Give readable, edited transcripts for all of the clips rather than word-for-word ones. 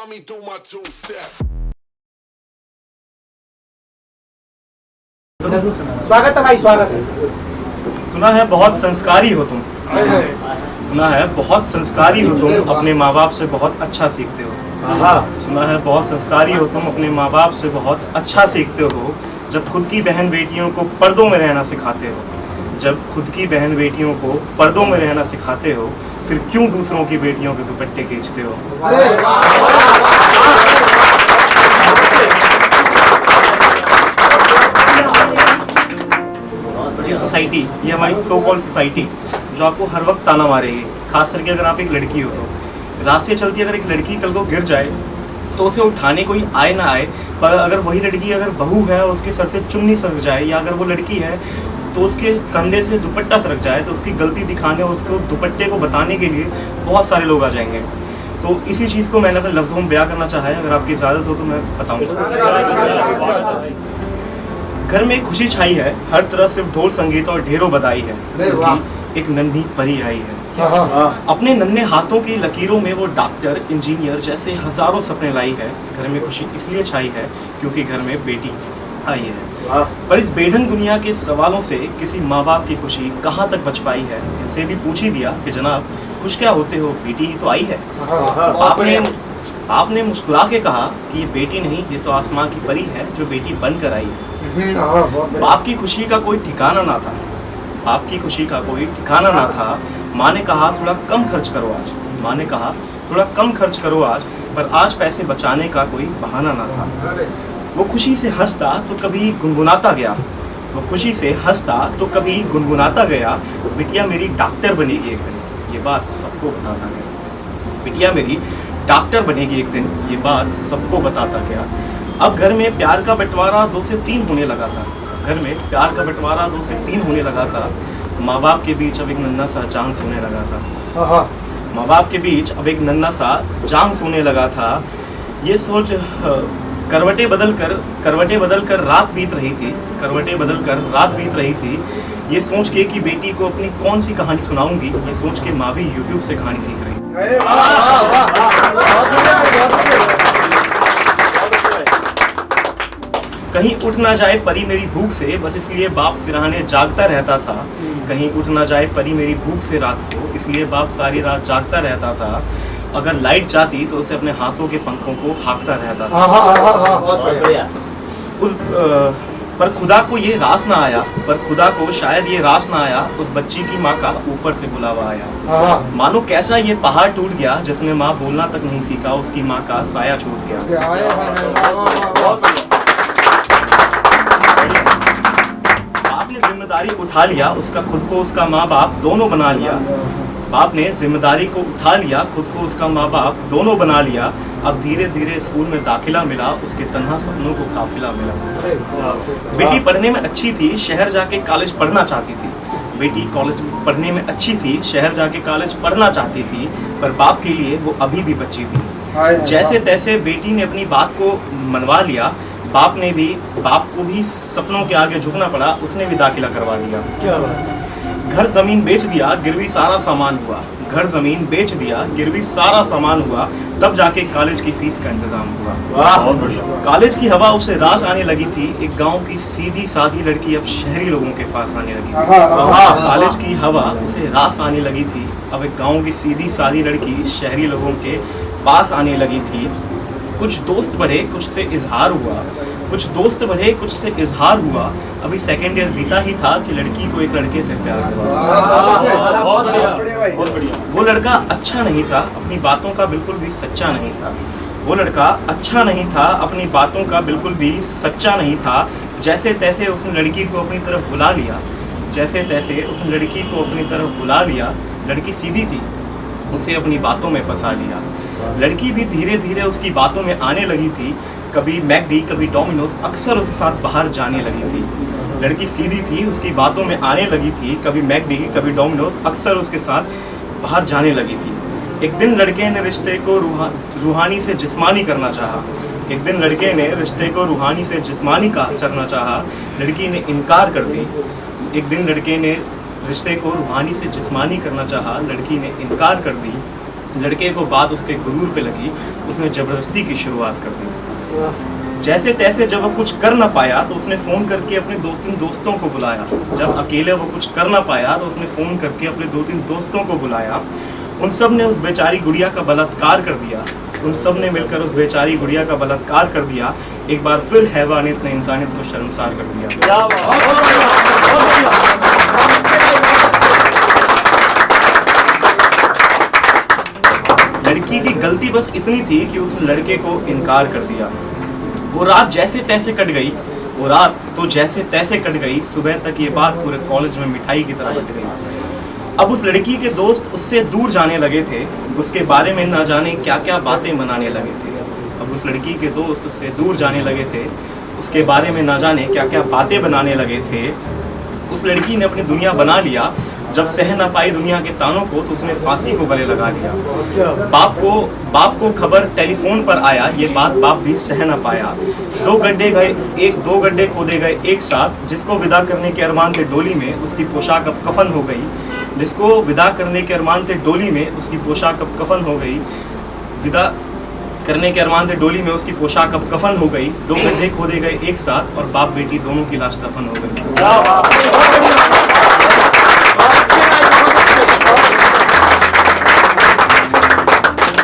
Find me do my two-step. स्वागत है भाई, स्वागत है। सुना है बहुत संस्कारी हो तुम। सुना है बहुत संस्कारी हो तुम, अपने माँ बाप से बहुत अच्छा सीखते हो। सुना है बहुत संस्कारी हो तुम, अपने माँ बाप से बहुत अच्छा सीखते हो। जब खुद की बहन बेटियों को पर्दों में रहना सिखाते हो, जब खुद की बहन बेटियों को पर्दों में रहना सिखाते हो, फिर क्यों दूसरों की बेटियों के दुपट्टे खींचते हो? ये सोसाइटी, ये हमारी सो कॉल सोसाइटी जो आपको हर वक्त ताना मारेगी। खास करके अगर आप एक लड़की हो तो रास्ते चलती अगर एक लड़की कल को गिर जाए तो उसे उठाने कोई आए ना आए, पर अगर वही लड़की अगर बहू है और उसके सर से चुन्नी सरक जाए, या अगर वो लड़की है तो उसके कंधे से दुपट्टा सरक जाए, तो उसकी गलती दिखाने और उसको दुपट्टे को बताने के लिए बहुत सारे लोग आ जाएंगे। तो इसी चीज़ को मैंने अपने लफ्ज़ों में बयां करना चाहा है। अगर आपकी इजाज़त हो तो मैं बताऊँगा। घर में खुशी छाई है, हर तरफ सिर्फ ढोल संगीत और ढेरों बधाई है, क्योंकि एक नन्ही परी आई है। अपने नन्हे हाथों की लकीरों में वो डॉक्टर, इंजीनियर जैसे हजारों सपने लाई है। घर में खुशी इसलिए छाई है क्योंकि घर में बेटी आई है। पर इस बेढंग दुनिया के सवालों से किसी माँ बाप की खुशी कहाँ तक बच पाई है? इनसे भी पूछ ही दिया कि जनाब खुश क्या होते हो, बेटी ही तो आई है। आपने मुस्कुरा के कहा कि ये बेटी नहीं, ये तो आसमां की परी है जो बेटी बनकर आई है। बाप की खुशी का कोई ठिकाना ना था, बाप की खुशी का कोई ठिकाना ना था। माँ ने कहा थोड़ा कम खर्च करो आज, माँ ने कहा थोड़ा कम खर्च करो आज, पर आज पैसे बचाने का कोई बहाना ना था। वो खुशी से हंसता तो कभी गुनगुनाता गया, वो खुशी से हंसता तो कभी गुनगुनाता गया, बिटिया मेरी डॉक्टर बनेगी एक दिन, ये बात सबको बताता गया। बिटिया मेरी डॉक्टर बनेगी एक दिन, ये बात सबको बताता गया। अब घर में प्यार का बंटवारा 2 से 3 होने लगा था, घर में प्यार का बंटवारा 2 से 3 होने लगा था। माँ बाप के बीच अब एक नन्हा सा जान सोने लगा था, माँ बाप के बीच अब एक नन्हा सा जान सोने लगा था। ये सोच करवटें बदल कर रात बीत रही थी, करवटें बदल कर रात बीत रही थी। ये सोच के कि बेटी को अपनी कौन सी कहानी सुनाऊंगी, ये सोच के माँ भी यूट्यूब से कहानी सीख रही। कहीं उठ ना जाए परी मेरी भूख से, बस इसलिए बाप सिरहाने जागता रहता था। कहीं उठ ना जाए परी मेरी भूख से रात को, इसलिए बाप सारी रात जागता रहता था। अगर लाइट जाती तो उसे अपने हाथों के पंखों को हाँकता रहता था। पर खुदा को ये रास ना आया, पर खुदा को शायद ये रास ना आया, उस बच्ची की माँ का ऊपर से बुलावा आया। मानो कैसा ये पहाड़ टूट गया जिसने माँ बोलना तक नहीं सीखा, उसकी माँ का साया छूट गया। आपने जिम्मेदारी उठा लिया, उसका खुद को उसका माँ बाप दोनों बना लिया। बाप ने जिम्मेदारी को उठा लिया, खुद को उसका माँ बाप दोनों बना लिया। अब धीरे धीरे स्कूल में दाखिला मिला, उसके तन्हा सपनों को काफिला मिला। बेटी पढ़ने में अच्छी थी, शहर जाके कॉलेज पढ़ना चाहती थी। बेटी कॉलेज पढ़ने में अच्छी थी, शहर जाके कॉलेज पढ़ना चाहती थी, पर बाप के लिए वो अभी भी बच्ची थी। जैसे तैसे बेटी ने अपनी बात को मनवा लिया। बाप को भी सपनों के आगे झुकना पड़ा, उसने भी दाखिला करवा दिया। घर जमीन बेच दिया, गिरवी सारा सामान हुआ, घर जमीन बेच दिया, गिरवी सारा सामान हुआ, तब जाके कॉलेज की फीस का इंतजाम हुआ। बहुत बढ़िया। कॉलेज की हवा उसे रास आने लगी थी, एक गांव की सीधी सादी लड़की अब शहरी लोगों के पास आने लगी थी। कॉलेज की हवा उसे रास आने लगी थी, अब एक गांव की सीधी सादी लड़की शहरी लोगों के पास आने लगी थी। कुछ दोस्त बढ़े, कुछ से इजहार हुआ, कुछ दोस्त बढ़े, कुछ से इजहार हुआ। अभी सेकेंड ईयर बीता ही था कि लड़की को एक लड़के से प्यार हुआ। बहुत बढ़िया। वो लड़का अच्छा नहीं था, अपनी बातों का बिल्कुल भी सच्चा नहीं था। वो लड़का अच्छा नहीं था, अपनी बातों का बिल्कुल भी सच्चा नहीं था। जैसे तैसे उसने लड़की को अपनी तरफ बुला लिया, जैसे तैसे उसने लड़की को अपनी तरफ बुला लिया। लड़की सीधी थी, उसे अपनी बातों में फंसा लिया। लड़की भी धीरे धीरे उसकी बातों में आने लगी थी। कभी मैकडी, कभी डोमिनोज, अक्सर उसके साथ बाहर जाने लगी थी। लड़की सीधी थी, उसकी बातों में आने लगी थी। कभी मैकडी, कभी डोमिनोज, अक्सर उसके साथ बाहर जाने लगी थी। एक दिन लड़के ने रिश्ते को रूहानी से जिस्मानी करना चाहा। एक दिन लड़के ने रिश्ते को रूहानी से जिस्मानी करना चाहा, लड़की ने इनकार कर दी। एक दिन लड़के ने रिश्ते को रूहानी से जिस्मानी करना चाहा, लड़की ने इनकार कर दी। लड़के को बात उसके गुरूर पे लगी, उसने ज़बरदस्ती की शुरुआत कर दी। जैसे तैसे जब वो कुछ कर ना पाया तो उसने फ़ोन करके अपने दोस्तों को बुलाया। जब अकेले वो कुछ कर ना पाया तो उसने फ़ोन करके अपने 2-3 दोस्तों को बुलाया। उन सब ने उस बेचारी गुड़िया का बलात्कार कर दिया। उन सब ने मिलकर उस बेचारी गुड़िया का बलात्कार कर दिया। एक बार फिर हैवानियत ने इंसानियत को शर्मसार कर दिया। लड़की की गलती बस इतनी थी कि उसने लड़के को इनकार कर दिया। वो रात जैसे तैसे कट गई, वो रात तो जैसे तैसे कट गई। सुबह तक ये बात पूरे कॉलेज में मिठाई की तरह बट गई। अब उस लड़की के दोस्त उससे दूर जाने लगे थे, उसके बारे में ना जाने क्या क्या बातें बनाने लगे थे। अब उस लड़की के दोस्त उससे दूर जाने लगे थे, उसके बारे में ना जाने क्या क्या बातें बनाने लगे थे। उस लड़की ने अपनी दुनिया बना लिया। जब सह ना पाई दुनिया के तानों को तो उसने फांसी को गले लगा लिया। बाप को खबर टेलीफोन पर आया, ये बात बाप भी सह ना पाया। 2 गड्ढे खोदे गए एक साथ। जिसको विदा करने के अरमान थे डोली में, उसकी पोशाक अब कफन हो गई। जिसको विदा करने के अरमान थे डोली में, उसकी पोशाक अब कफन हो गई। विदा करने के अरमान थे डोली में, उसकी पोशाक अब कफन हो गई। 2 गड्ढे खोदे गए एक साथ और बाप बेटी दोनों की लाश दफन हो गई।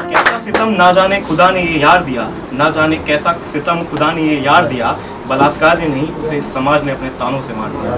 कैसा सितम ना जाने खुदा ने ये यार दिया, ना जाने कैसा सितम खुदा ने ये यार दिया। बलात्कार ने नहीं, उसे समाज ने अपने तानों से मार दिया।